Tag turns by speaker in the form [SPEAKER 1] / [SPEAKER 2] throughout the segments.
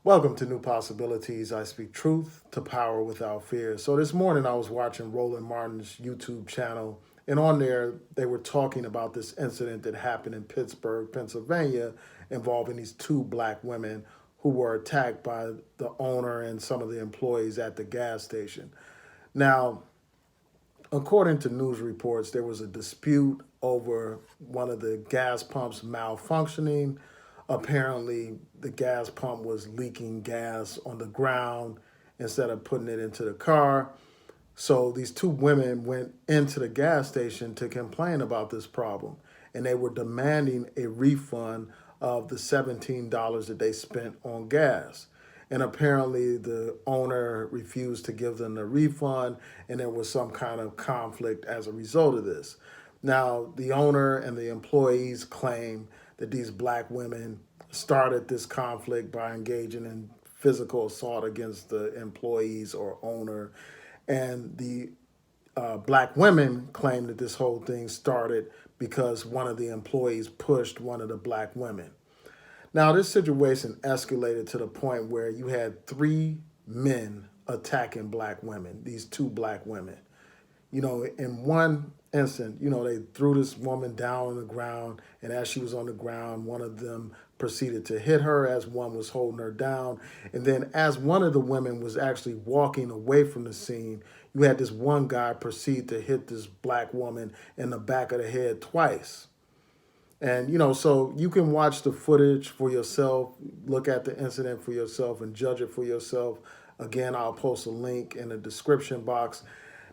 [SPEAKER 1] Welcome to New Possibilities. I speak truth to power without fear. So this morning I was watching Roland Martin's YouTube channel, and on there they were talking about this incident that happened in Pittsburgh, Pennsylvania, involving these two black women who were attacked by the owner and some of the employees at the gas station. Now, according to news reports, there was a dispute over one of the gas pumps malfunctioning. Apparently, the gas pump was leaking gas on the ground instead of putting it into the car. So these two women went into the gas station to complain about this problem, and they were demanding a refund of the $17 that they spent on gas. And apparently, the owner refused to give them the refund, and there was some kind of conflict as a result of this. Now, the owner and the employees claim that these black women started this conflict by engaging in physical assault against the employees or owner. And the black women claim that this whole thing started because one of the employees pushed one of the black women. Now, this situation escalated to the point where you had three men attacking black women, these two black women. In one instant, they threw this woman down on the ground, and as she was on the ground, one of them proceeded to hit her as one was holding her down. And then, as one of the women was actually walking away from the scene, you had this one guy proceed to hit this black woman in the back of the head twice. And, so you can watch the footage for yourself, look at the incident for yourself, and judge it for yourself. Again, I'll post a link in the description box.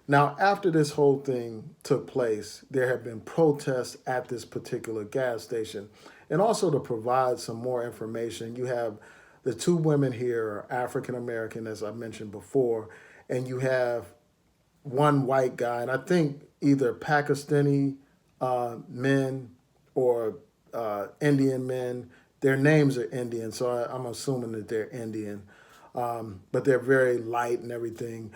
[SPEAKER 1] Now, after this whole thing took place, there have been protests at this particular gas station. And also to provide some more information, you have the two women here are African American, as I mentioned before, and you have one white guy, and I think either Pakistani men or Indian men. Their names are Indian, so I'm assuming that they're Indian. But they're very light and everything.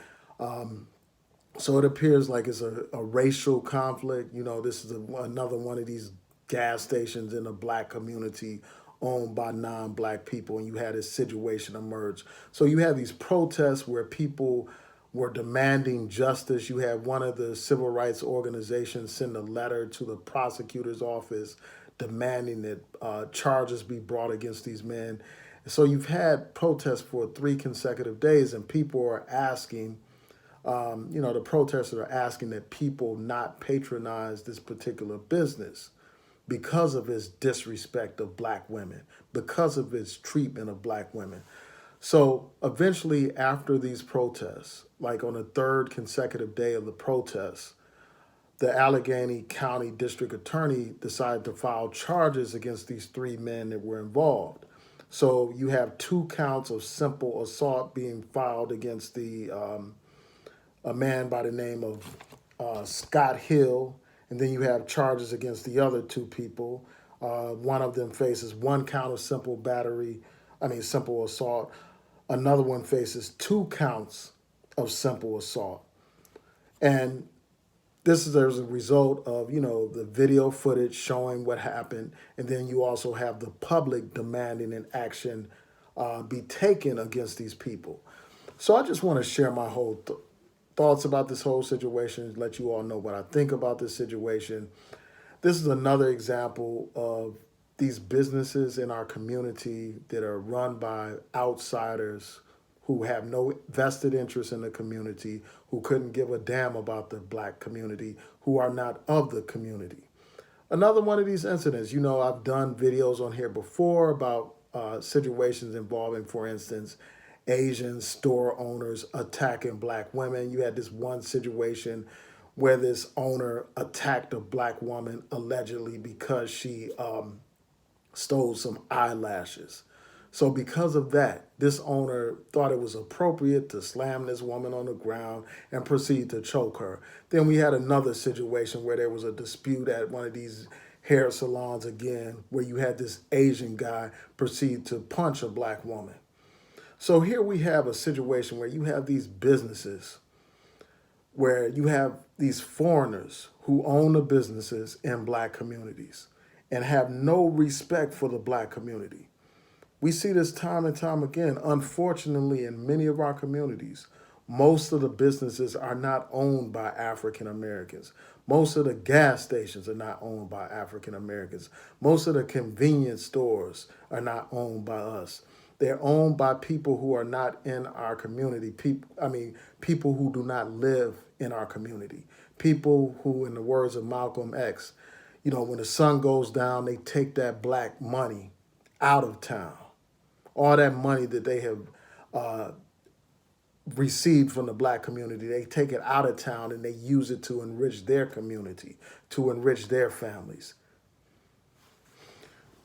[SPEAKER 1] So it appears like it's a racial conflict. This is another one of these gas stations in the black community owned by non-black people, and you had this situation emerge. So you have these protests where people were demanding justice. You had one of the civil rights organizations send a letter to the prosecutor's office demanding that charges be brought against these men. So you've had protests for 3 consecutive days, and people are asking, the protesters are asking that people not patronize this particular business because of its disrespect of black women, because of its treatment of black women. So eventually, after these protests, like on the third consecutive day of the protests, the Allegheny County District Attorney decided to file charges against these three men that were involved. So you have 2 counts of simple assault being filed against a man by the name of Scott Hill, and then you have charges against the other two people. One of them faces 1 count of simple assault. Another one faces 2 counts of simple assault. And this is as a result of, the video footage showing what happened. And then you also have the public demanding an action be taken against these people. So I just want to share my whole thoughts about this whole situation, let you all know what I think about this situation. This is another example of these businesses in our community that are run by outsiders who have no vested interest in the community, who couldn't give a damn about the black community, who are not of the community. Another one of these incidents, I've done videos on here before about situations involving, for instance, Asian store owners attacking black women. You had this one situation where this owner attacked a black woman allegedly because she stole some eyelashes. So because of that, this owner thought it was appropriate to slam this woman on the ground and proceed to choke her. Then we had another situation where there was a dispute at one of these hair salons again, where you had this Asian guy proceed to punch a black woman. So here we have a situation where you have these businesses, where you have these foreigners who own the businesses in black communities and have no respect for the black community. We see this time and time again. Unfortunately, in many of our communities, most of the businesses are not owned by African Americans. Most of the gas stations are not owned by African Americans. Most of the convenience stores are not owned by us. They're owned by people who are not in our community. People who do not live in our community. People who, in the words of Malcolm X, when the sun goes down, they take that black money out of town. All that money that they have uh, received from the black community, they take it out of town and they use it to enrich their community, to enrich their families.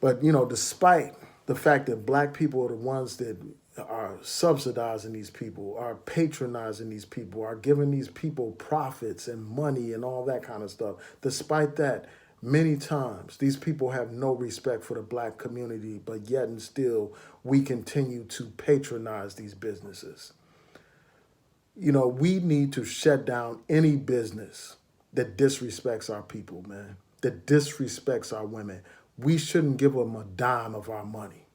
[SPEAKER 1] But, despite the fact that black people are the ones that are subsidizing these people, are patronizing these people, are giving these people profits and money and all that kind of stuff, despite that, many times these people have no respect for the black community, but yet and still we continue to patronize these businesses. We need to shut down any business that disrespects our people, man, that disrespects our women. We shouldn't give them a dime of our money.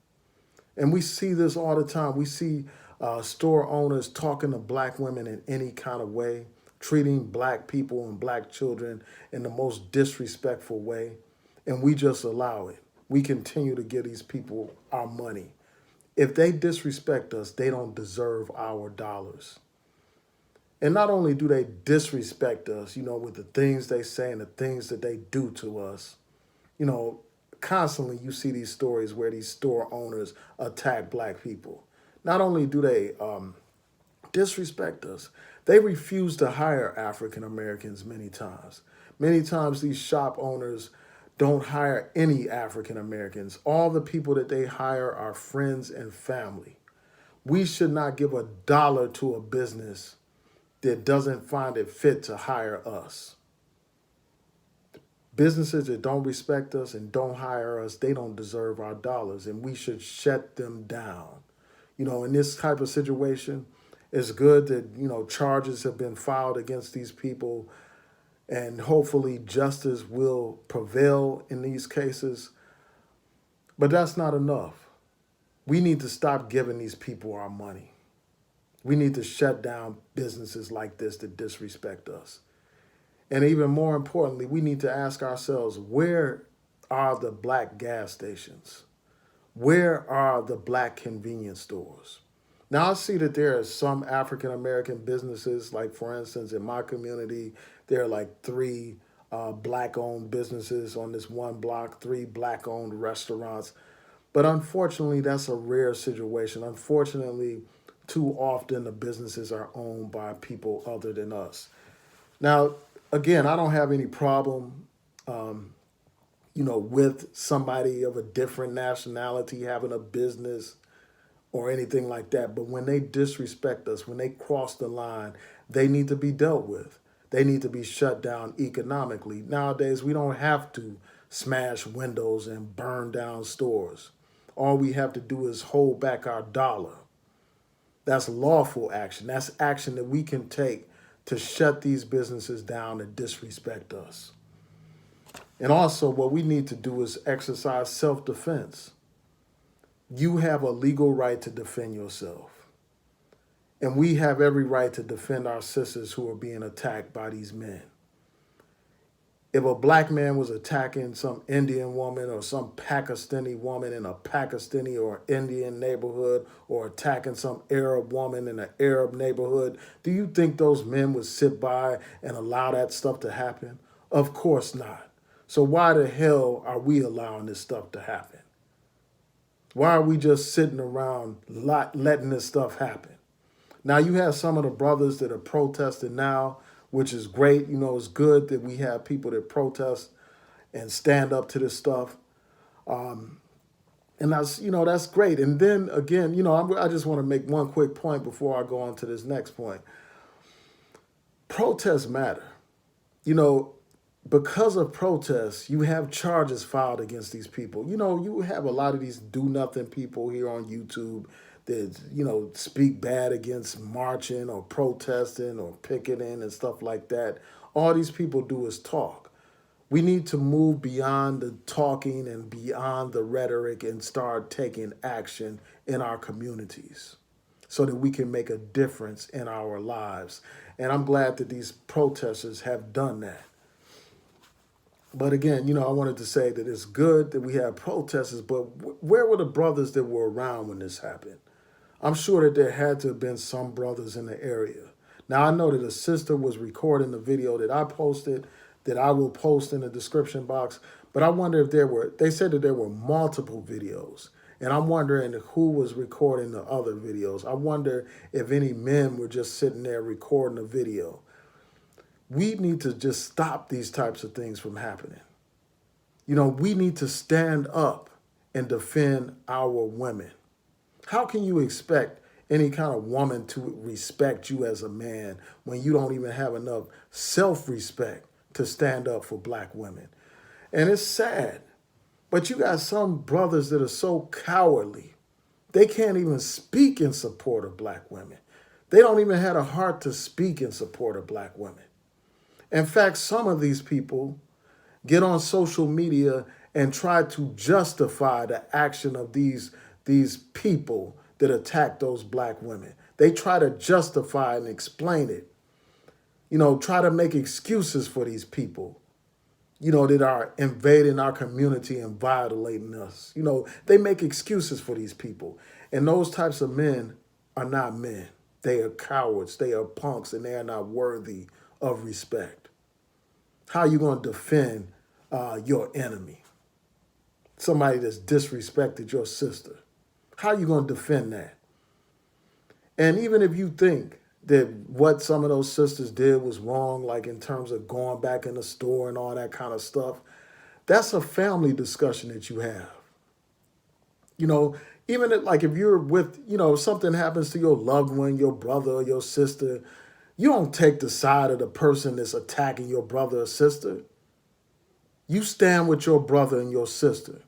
[SPEAKER 1] And we see this all the time. We see store owners talking to black women in any kind of way, treating black people and black children in the most disrespectful way. And we just allow it. We continue to give these people our money. If they disrespect us, they don't deserve our dollars. And not only do they disrespect us, with the things they say and the things that they do to us, you know, constantly you see these stories where these store owners attack black people. Not only do they disrespect us, they refuse to hire African Americans many times. Many times these shop owners don't hire any African Americans. All the people that they hire are friends and family. We should not give a dollar to a business that doesn't find it fit to hire us. Businesses that don't respect us and don't hire us, they don't deserve our dollars, and we should shut them down. In this type of situation, it's good that, charges have been filed against these people, and hopefully justice will prevail in these cases. But that's not enough. We need to stop giving these people our money. We need to shut down businesses like this that disrespect us. And even more importantly, we need to ask ourselves, where are the black gas stations? Where are the black convenience stores? Now, I see that there are some African American businesses, like for instance, in my community, there are like 3 black-owned businesses on this one block, 3 black-owned restaurants. But unfortunately, that's a rare situation. Unfortunately, too often the businesses are owned by people other than us. Now, again, I don't have any problem, with somebody of a different nationality having a business or anything like that. But when they disrespect us, when they cross the line, they need to be dealt with. They need to be shut down economically. Nowadays, we don't have to smash windows and burn down stores. All we have to do is hold back our dollar. That's lawful action. That's action that we can take to shut these businesses down that disrespect us. And also, what we need to do is exercise self-defense. You have a legal right to defend yourself. And we have every right to defend our sisters who are being attacked by these men. If a black man was attacking some Indian woman or some Pakistani woman in a Pakistani or Indian neighborhood, or attacking some Arab woman in an Arab neighborhood, do you think those men would sit by and allow that stuff to happen? Of course not. So why the hell are we allowing this stuff to happen? Why are we just sitting around letting this stuff happen? Now, you have some of the brothers that are protesting now, which is great. It's good that we have people that protest and stand up to this stuff. And that's great. And then again, I just want to make one quick point before I go on to this next point. Protests matter. Because of protests, you have charges filed against these people. You have a lot of these do-nothing people here on YouTube that, speak bad against marching or protesting or picketing and stuff like that. All these people do is talk. We need to move beyond the talking and beyond the rhetoric and start taking action in our communities so that we can make a difference in our lives. And I'm glad that these protesters have done that. But again, I wanted to say that it's good that we have protesters, but where were the brothers that were around when this happened? I'm sure that there had to have been some brothers in the area. Now, I know that a sister was recording the video that I posted, that I will post in the description box, but I wonder if they said that there were multiple videos. And I'm wondering who was recording the other videos. I wonder if any men were just sitting there recording a video. We need to just stop these types of things from happening. We need to stand up and defend our women. How can you expect any kind of woman to respect you as a man when you don't even have enough self-respect to stand up for black women? And it's sad, but you got some brothers that are so cowardly. They can't even speak in support of black women. They don't even have a heart to speak in support of black women. In fact, some of these people get on social media and try to justify the action of these people that attack those black women. They try to justify and explain it. Try to make excuses for these people, that are invading our community and violating us. They make excuses for these people. And those types of men are not men. They are cowards. They are punks, and they are not worthy of respect. How are you going to defend your enemy? Somebody that's disrespected your sister. How are you going to defend that? And even if you think that what some of those sisters did was wrong, like in terms of going back in the store and all that kind of stuff, that's a family discussion that you have. Even if you're with, if something happens to your loved one, your brother or your sister, you don't take the side of the person that's attacking your brother or sister. You stand with your brother and your sister.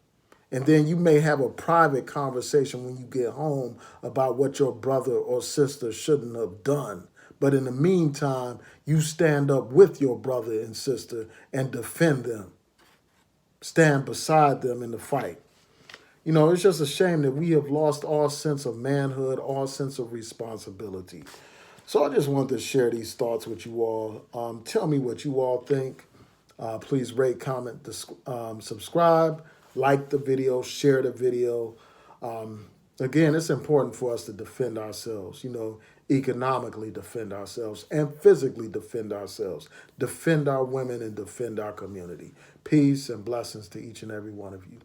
[SPEAKER 1] And then you may have a private conversation when you get home about what your brother or sister shouldn't have done. But in the meantime, you stand up with your brother and sister and defend them. Stand beside them in the fight. It's just a shame that we have lost all sense of manhood, all sense of responsibility. So I just wanted to share these thoughts with you all. Tell me what you all think. Please rate, comment, subscribe, like the video, share the video. Again, it's important for us to defend ourselves, economically defend ourselves and physically defend ourselves, defend our women and defend our community. Peace and blessings to each and every one of you.